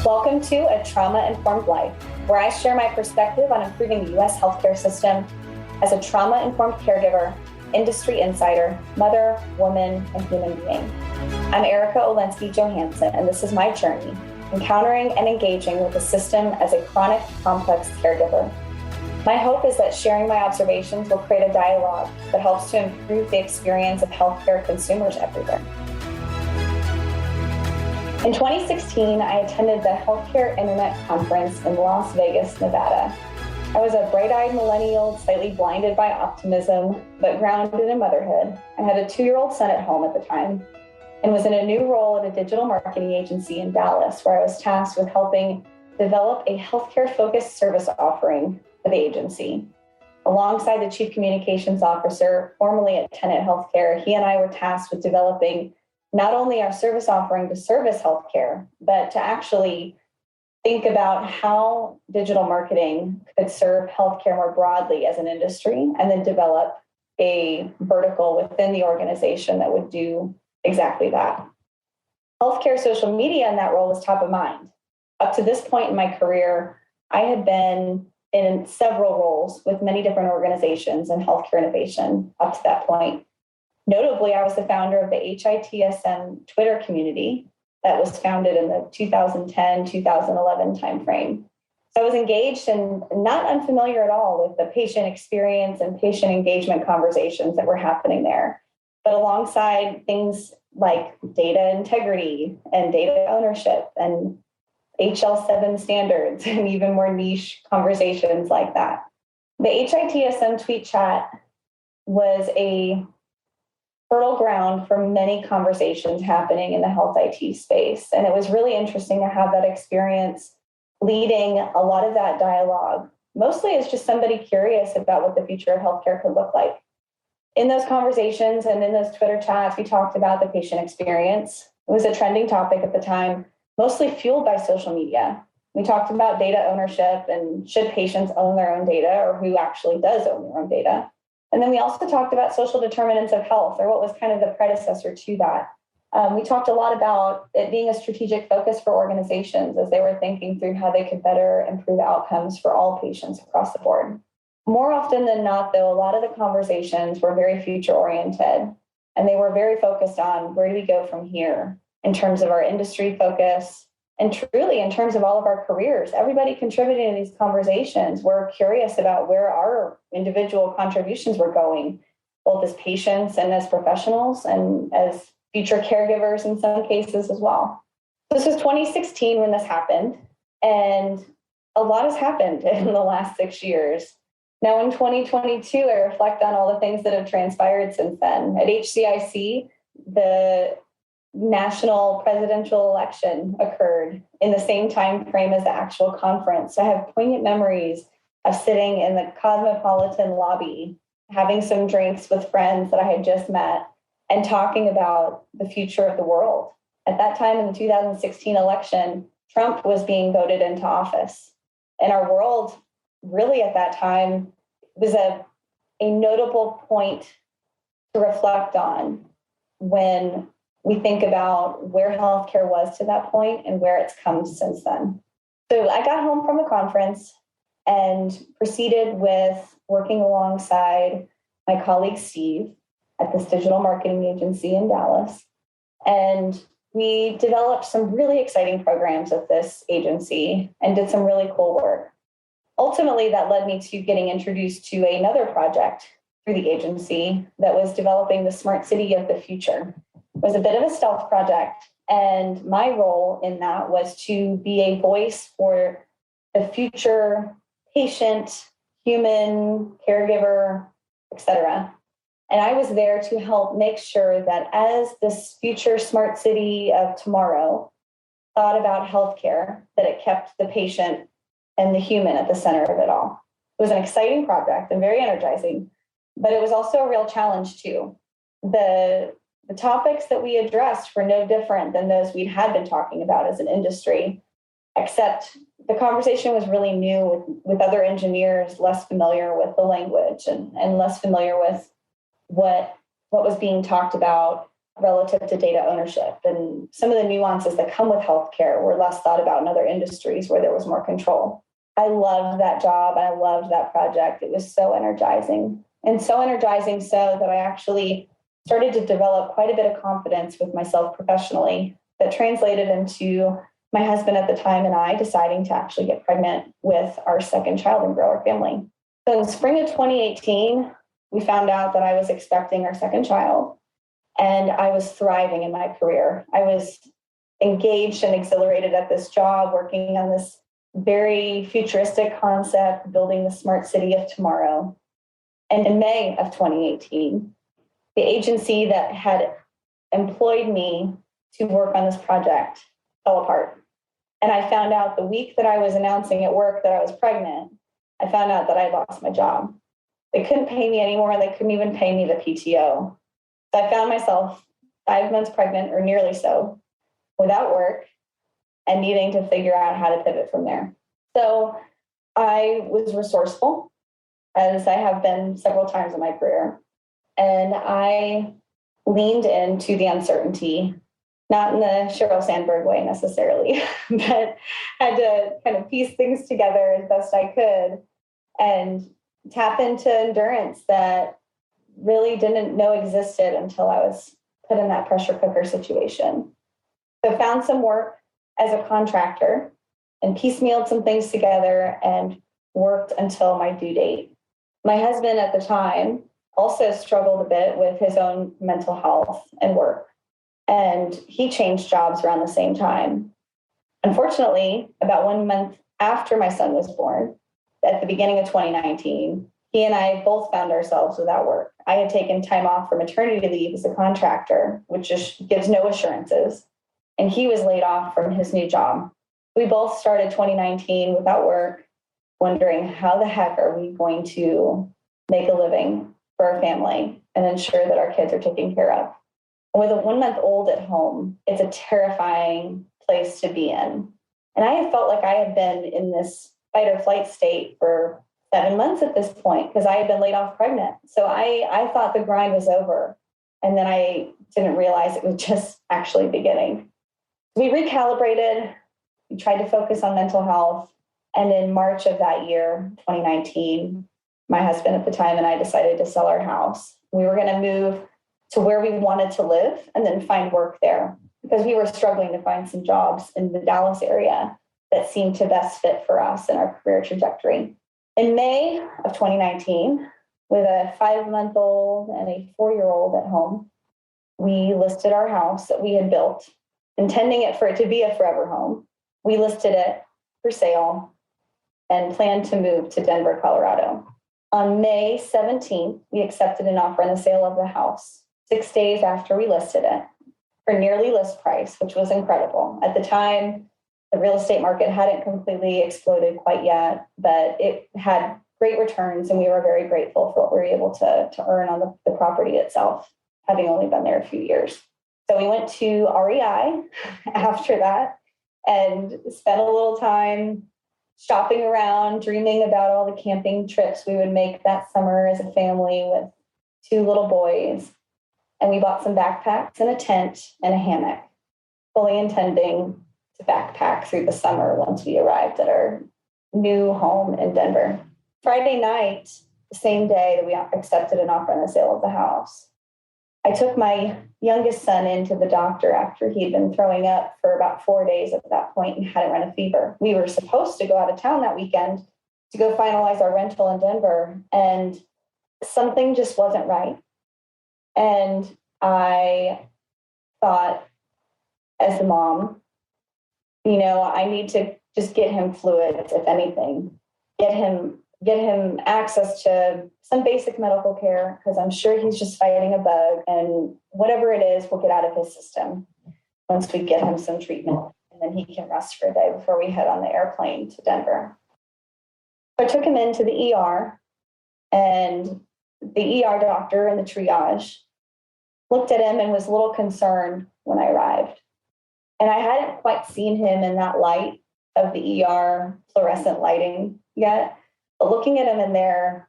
Welcome to A Trauma-Informed Life, where I share my perspective on improving the U.S. healthcare system as a trauma-informed caregiver, industry insider, mother, woman, and human being. I'm Olenski Johansen, and this is my journey, encountering and engaging with the system as a chronic, complex caregiver. My hope is that sharing my observations will create a dialogue that helps to improve the experience of healthcare consumers everywhere. In 2016, I attended the Healthcare Internet Conference in Las Vegas, Nevada. I was a bright-eyed millennial, slightly blinded by optimism, but grounded in motherhood. I had a 2-year-old son at home at the time and was in a new role at a digital marketing agency in Dallas, where I was tasked with helping develop a healthcare-focused service offering for the agency. Alongside the Chief Communications Officer, formerly at Tenet Healthcare, he and I were tasked with developing not only our service offering to service healthcare, but to actually think about how digital marketing could serve healthcare more broadly as an industry, and then develop a vertical within the organization that would do exactly that. Healthcare social media in that role was top of mind. Up to this point in my career, I had been in several roles with many different organizations in healthcare innovation up to that point. Notably, I was the founder of the HITSM Twitter community that was founded in the 2010-2011 timeframe. So I was engaged and not unfamiliar at all with the patient experience and patient engagement conversations that were happening there. But alongside things like data integrity and data ownership and HL7 standards and even more niche conversations like that. The HITSM tweet chat was a fertile ground for many conversations happening in the health IT space. And it was really interesting to have that experience leading a lot of that dialogue, mostly as just somebody curious about what the future of healthcare could look like. In those conversations and in those Twitter chats, we talked about the patient experience. It was a trending topic at the time, mostly fueled by social media. We talked about data ownership and should patients own their own data, or who actually does own their own data. And then we also talked about social determinants of health, or what was kind of the predecessor to that. We talked a lot about it being a strategic focus for organizations as they were thinking through how they could better improve outcomes for all patients across the board. More often than not, though, a lot of the conversations were very future-oriented, and they were very focused on where do we go from here in terms of our industry focus, and truly in terms of all of our careers. Everybody contributing to these conversations were curious about where our individual contributions were going, both as patients and as professionals and as future caregivers in some cases as well. This was 2016 when this happened, and a lot has happened in the last 6 years. Now in 2022, I reflect on all the things that have transpired since then. At HCIC, the national presidential election occurred in the same time frame as the actual conference. I have poignant memories of sitting in the Cosmopolitan lobby, having some drinks with friends that I had just met, and talking about the future of the world. At that time in the 2016 election, Trump was being voted into office. And our world really at that time was a notable point to reflect on when we think about where healthcare was to that point and where it's come since then. So I got home from the conference and proceeded with working alongside my colleague Steve at this digital marketing agency in Dallas. And we developed some really exciting programs at this agency and did some really cool work. Ultimately, that led me to getting introduced to another project through the agency that was developing the smart city of the future. It was a bit of a stealth project, and my role in that was to be a voice for the future patient, human, caregiver, etc. And I was there to help make sure that as this future smart city of tomorrow thought about healthcare, that it kept the patient and the human at the center of it all. It was an exciting project and very energizing, but it was also a real challenge too. The topics that we addressed were no different than those we had been talking about as an industry, except the conversation was really new with other engineers less familiar with the language and less familiar with what was being talked about relative to data ownership. And some of the nuances that come with healthcare were less thought about in other industries where there was more control. I loved that job. I loved that project. It was so energizing, and so energizing so that I actually started to develop quite a bit of confidence with myself professionally that translated into my husband at the time and I deciding to actually get pregnant with our second child and grow our family. So in spring of 2018, we found out that I was expecting our second child, and I was thriving in my career. I was engaged and exhilarated at this job, working on this very futuristic concept, building the smart city of tomorrow. And in May of 2018, the agency that had employed me to work on this project fell apart. And I found out the week that I was announcing at work that I was pregnant, I found out that I lost my job. They couldn't pay me anymore, and they couldn't even pay me the PTO. So I found myself 5 months pregnant, or nearly so, without work and needing to figure out how to pivot from there. So I was resourceful, as I have been several times in my career. And I leaned into the uncertainty, not in the Sheryl Sandberg way necessarily, but had to kind of piece things together as best I could and tap into endurance that really didn't know existed until I was put in that pressure cooker situation. So found some work as a contractor and piecemealed some things together and worked until my due date. My husband at the time also struggled a bit with his own mental health and work, and he changed jobs around the same time. Unfortunately, about 1 month after my son was born, at the beginning of 2019, he and I both found ourselves without work. I had taken time off for maternity leave as a contractor, which just gives no assurances, and he was laid off from his new job. We both started 2019 without work, wondering how the heck are we going to make a living for our family and ensure that our kids are taken care of. And with a 1 month old at home, it's a terrifying place to be in. And I had felt like I had been in this fight or flight state for 7 months at this point because I had been laid off pregnant. So I thought the grind was over. And then I didn't realize it was just actually beginning. We recalibrated. We tried to focus on mental health. And in March of that year, 2019, my husband at the time and I decided to sell our house. We were going to move to where we wanted to live and then find work there because we were struggling to find some jobs in the Dallas area that seemed to best fit for us and our career trajectory. In May of 2019, with a 5-month-old and a 4-year-old at home, we listed our house that we had built, intending it for it to be a forever home. We listed it for sale and planned to move to Denver, Colorado. On May 17th, we accepted an offer on the sale of the house 6 days after we listed it for nearly list price, which was incredible. At the time, the real estate market hadn't completely exploded quite yet, but it had great returns, and we were very grateful for what we were able to earn on the property itself, having only been there a few years. So we went to REI after that and spent a little time shopping around, dreaming about all the camping trips we would make that summer as a family with 2 little boys. And we bought some backpacks and a tent and a hammock, fully intending to backpack through the summer once we arrived at our new home in Denver. Friday night, the same day that we accepted an offer on the sale of the house, I took my youngest son into the doctor after he'd been throwing up for about 4 days at that point and hadn't run a fever. We were supposed to go out of town that weekend to go finalize our rental in Denver, and something just wasn't right. And I thought, as the mom, I need to just get him fluids, if anything, get him access to some basic medical care, because I'm sure he's just fighting a bug, and whatever it is, we'll get out of his system once we get him some treatment, and then he can rest for a day before we head on the airplane to Denver. So I took him into the ER, and the ER doctor in the triage looked at him and was a little concerned when I arrived. And I hadn't quite seen him in that light of the ER fluorescent lighting yet. But looking at him in there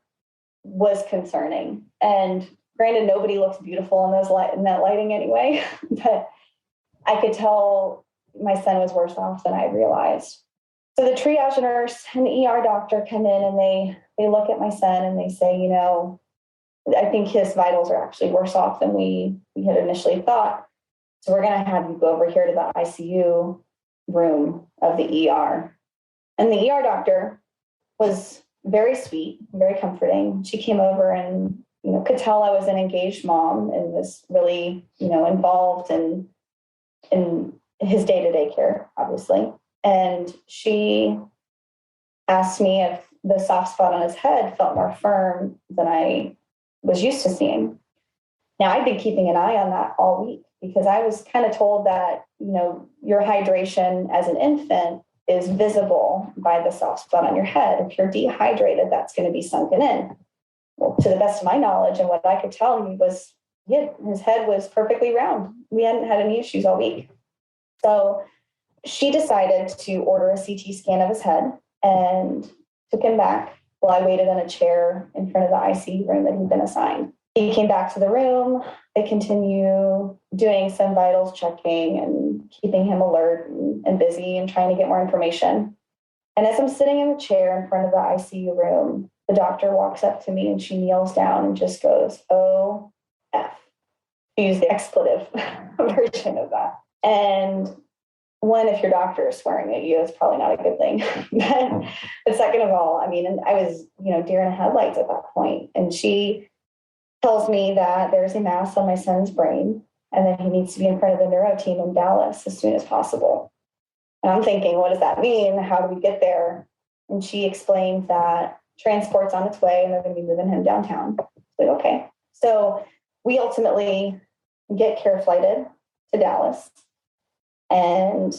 was concerning. And Granted, nobody looks beautiful in in that lighting anyway, but I could tell my son was worse off than I realized. So the triage nurse and the ER doctor come in and they look at my son and they say, I think his vitals are actually worse off than we had initially thought. So we're going to have you go over here to the ICU room of the ER. And the ER doctor was very sweet, very comforting. She came over and, could tell I was an engaged mom and was really, involved in his day-to-day care, obviously. And she asked me if the soft spot on his head felt more firm than I was used to seeing. Now, I'd been keeping an eye on that all week because I was kind of told that, your hydration as an infant is visible by the soft spot on your head. If you're dehydrated, that's going to be sunken in. Well, to the best of my knowledge and what I could tell, his head was perfectly round. We hadn't had any issues all week. So she decided to order a CT scan of his head and took him back while I waited in a chair in front of the ICU room that he'd been assigned. He came back to the room. They continue doing some vitals checking and keeping him alert and busy and trying to get more information. And as I'm sitting in the chair in front of the ICU room, the doctor walks up to me and she kneels down and just goes, "O-F." She used the expletive version of that. And one, if your doctor is swearing at you, it's probably not a good thing. But second of all, I was, deer in the headlights at that point. And she tells me that there's a mass on my son's brain and that he needs to be in front of the neuro team in Dallas as soon as possible. And I'm thinking, what does that mean? How do we get there? And she explained that transport's on its way and they're going to be moving him downtown. Like, okay. So we ultimately get care flighted to Dallas. And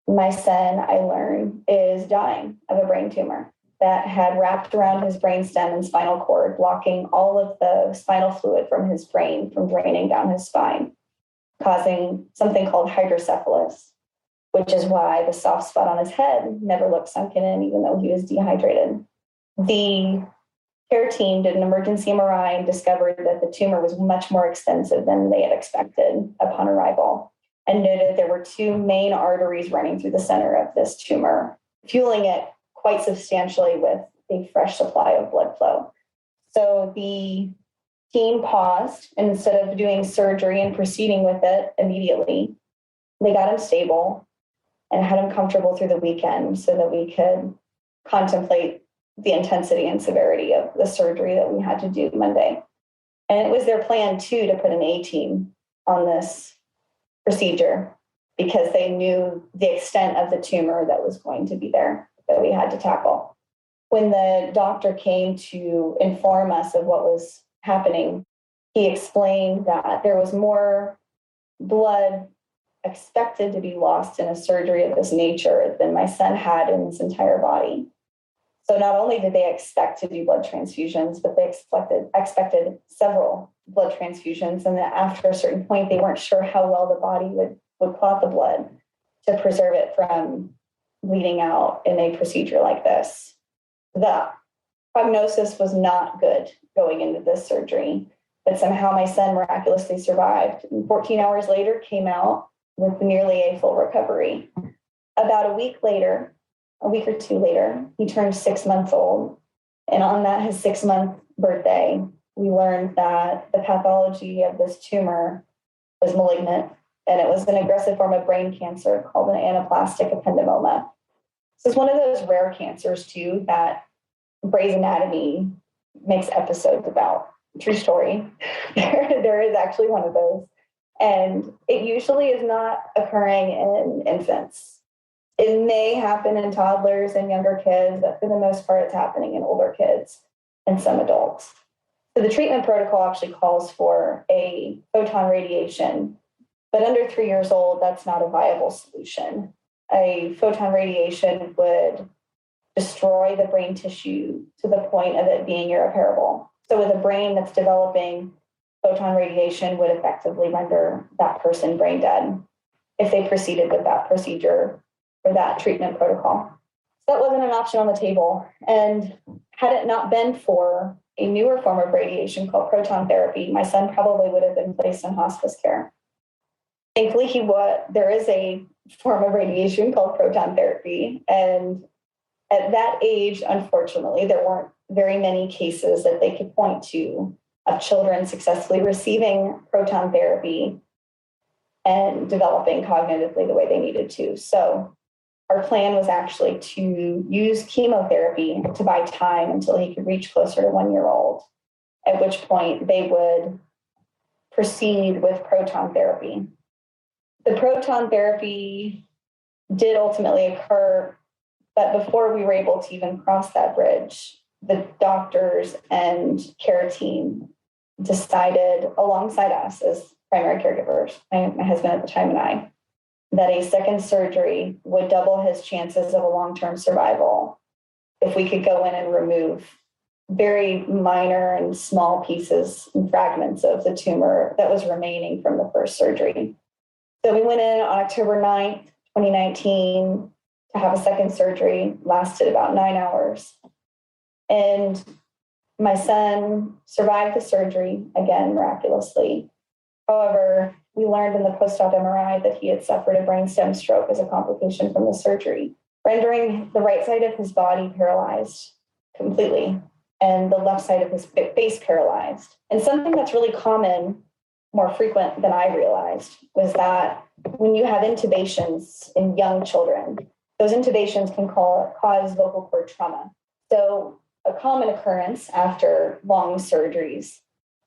my son, I learn, is dying of a brain tumor that had wrapped around his brainstem and spinal cord, blocking all of the spinal fluid from his brain from draining down his spine, causing something called hydrocephalus, which is why the soft spot on his head never looked sunken in, even though he was dehydrated. The care team did an emergency MRI and discovered that the tumor was much more extensive than they had expected upon arrival, and noted there were two main arteries running through the center of this tumor, fueling it quite substantially with a fresh supply of blood flow. So the team paused, and instead of doing surgery and proceeding with it immediately, they got him stable and had him comfortable through the weekend so that we could contemplate the intensity and severity of the surgery that we had to do Monday. And it was their plan, too, to put an A-team on this procedure because they knew the extent of the tumor that was going to be there that we had to tackle. When the doctor came to inform us of what was happening, he explained that there was more blood expected to be lost in a surgery of this nature than my son had in his entire body. So not only did they expect to do blood transfusions, but they expected several blood transfusions. And that after a certain point, they weren't sure how well the body would clot the blood to preserve it from bleeding out in a procedure like this. The prognosis was not good going into this surgery, but somehow my son miraculously survived. And 14 hours later, came out with nearly a full recovery. About a week or two later, he turned 6 months old. And on that, his 6-month birthday, we learned that the pathology of this tumor was malignant, and it was an aggressive form of brain cancer called an anaplastic ependymoma. This is one of those rare cancers, too, that Grey's Anatomy makes episodes about. True story. There is actually one of those. And it usually is not occurring in infants. It may happen in toddlers and younger kids, but for the most part, it's happening in older kids and some adults. So the treatment protocol actually calls for a photon radiation, but under 3 years old, that's not a viable solution. A photon radiation would destroy the brain tissue to the point of it being irreparable. So with a brain that's developing, photon radiation would effectively render that person brain dead if they proceeded with that procedure or that treatment protocol. So that wasn't an option on the table. And had it not been for a newer form of radiation called proton therapy, my son probably would have been placed in hospice care. Thankfully, there is a form of radiation called proton therapy. And at that age, unfortunately, there weren't very many cases that they could point to of children successfully receiving proton therapy and developing cognitively the way they needed to. So our plan was actually to use chemotherapy to buy time until he could reach closer to 1 year old, at which point they would proceed with proton therapy. The proton therapy did ultimately occur, but before we were able to even cross that bridge, the doctors and care team decided alongside us as primary caregivers, my husband at the time and I, that a second surgery would double his chances of a long-term survival if we could go in and remove very minor and small pieces and fragments of the tumor that was remaining from the first surgery. So we went in on October 9th, 2019 to have a second surgery, lasted about 9 hours. And my son survived the surgery, again, miraculously. However, we learned in the post-op MRI that he had suffered a brainstem stroke as a complication from the surgery, rendering the right side of his body paralyzed completely and the left side of his face paralyzed. And something that's really common, more frequent than I realized, was that when you have intubations in young children, those intubations can cause vocal cord trauma. So a common occurrence after long surgeries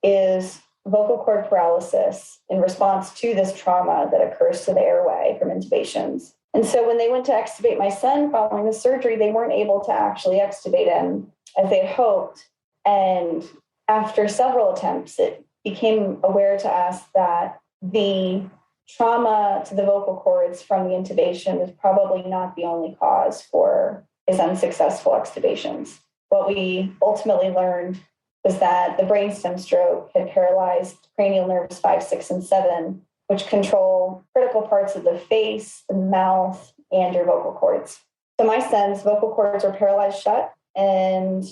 is vocal cord paralysis in response to this trauma that occurs to the airway from intubations. And so when they went to extubate my son following the surgery, they weren't able to actually extubate him as they hoped. And after several attempts, it became aware to us that the trauma to the vocal cords from the intubation was probably not the only cause for his unsuccessful extubations. What we ultimately learned was that the brainstem stroke had paralyzed cranial nerves 5, 6, and 7, which control critical parts of the face, the mouth, and your vocal cords. So my son's vocal cords were paralyzed shut, and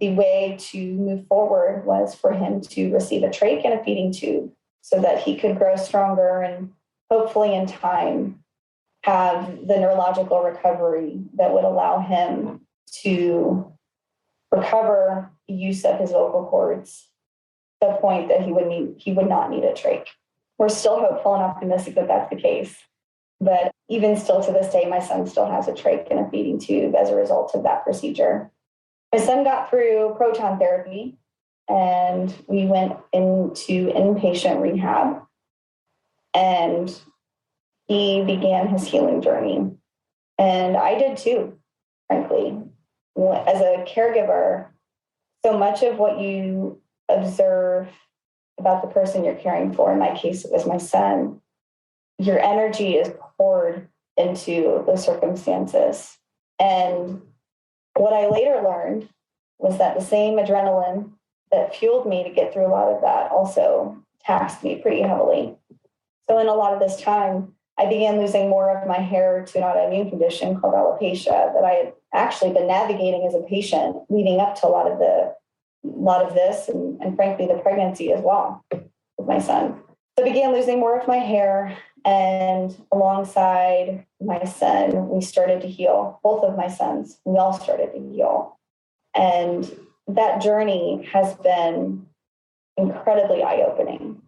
the way to move forward was for him to receive a trach and a feeding tube so that he could grow stronger and hopefully in time have the neurological recovery that would allow him to recover the use of his vocal cords to the point that he would not need a trach. We're still hopeful and optimistic that that's the case. But even still to this day, my son still has a trach and a feeding tube as a result of that procedure. My son got through proton therapy and we went into inpatient rehab and he began his healing journey. And I did too, frankly. As a caregiver, so much of what you observe about the person you're caring for, in my case, it was my son, your energy is poured into those circumstances. And what I later learned was that the same adrenaline that fueled me to get through a lot of that also taxed me pretty heavily. So in a lot of this time, I began losing more of my hair to an autoimmune condition called alopecia that I had actually been navigating as a patient leading up to a lot of this and frankly, the pregnancy as well with my son. So I began losing more of my hair, and alongside my son, we started to heal. Both of my sons, we all started to heal. And that journey has been incredibly eye-opening.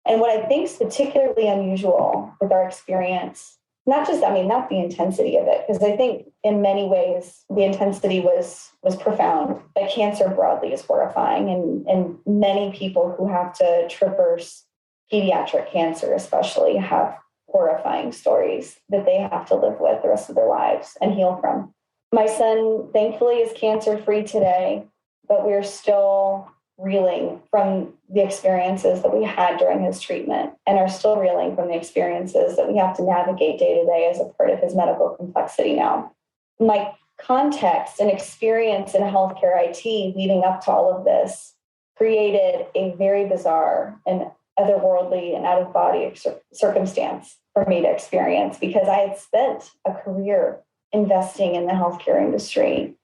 And what I think is particularly unusual with our experience, not the intensity of it, because I think in many ways the intensity was profound, but cancer broadly is horrifying. And many people who have to traverse pediatric cancer especially have horrifying stories that they have to live with the rest of their lives and heal from. My son, thankfully, is cancer-free today, but we're still reeling from the experiences that we had during his treatment and are still reeling from the experiences that we have to navigate day to day as a part of his medical complexity now. My context and experience in healthcare IT leading up to all of this created a very bizarre and otherworldly and out-of-body circumstance for me to experience because I had spent a career investing in the healthcare industry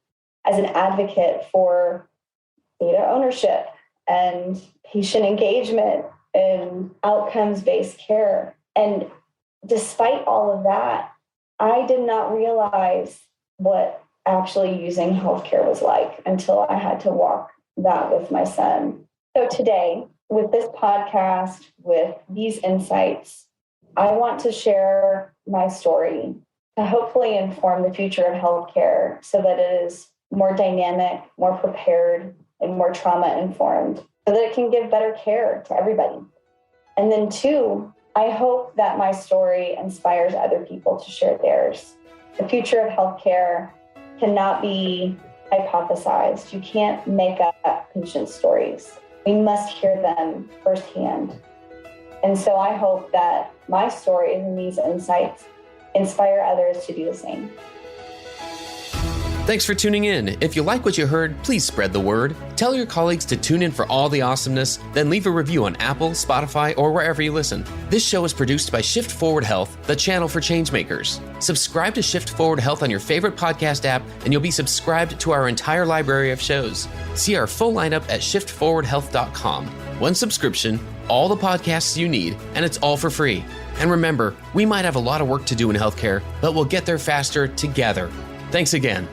as an advocate for data ownership and patient engagement and outcomes-based care. And despite all of that, I did not realize what actually using healthcare was like until I had to walk that with my son. So today, with this podcast, with these insights, I want to share my story to hopefully inform the future of healthcare so that it is more dynamic, more prepared, and more trauma-informed so that it can give better care to everybody. And then two, I hope that my story inspires other people to share theirs. The future of healthcare cannot be hypothesized. You can't make up patient stories. We must hear them firsthand. And so I hope that my story and these insights inspire others to do the same. Thanks for tuning in. If you like what you heard, please spread the word. Tell your colleagues to tune in for all the awesomeness, then leave a review on Apple, Spotify, or wherever you listen. This show is produced by Shift Forward Health, the channel for changemakers. Subscribe to Shift Forward Health on your favorite podcast app, and you'll be subscribed to our entire library of shows. See our full lineup at shiftforwardhealth.com. One subscription, all the podcasts you need, and it's all for free. And remember, we might have a lot of work to do in healthcare, but we'll get there faster together. Thanks again.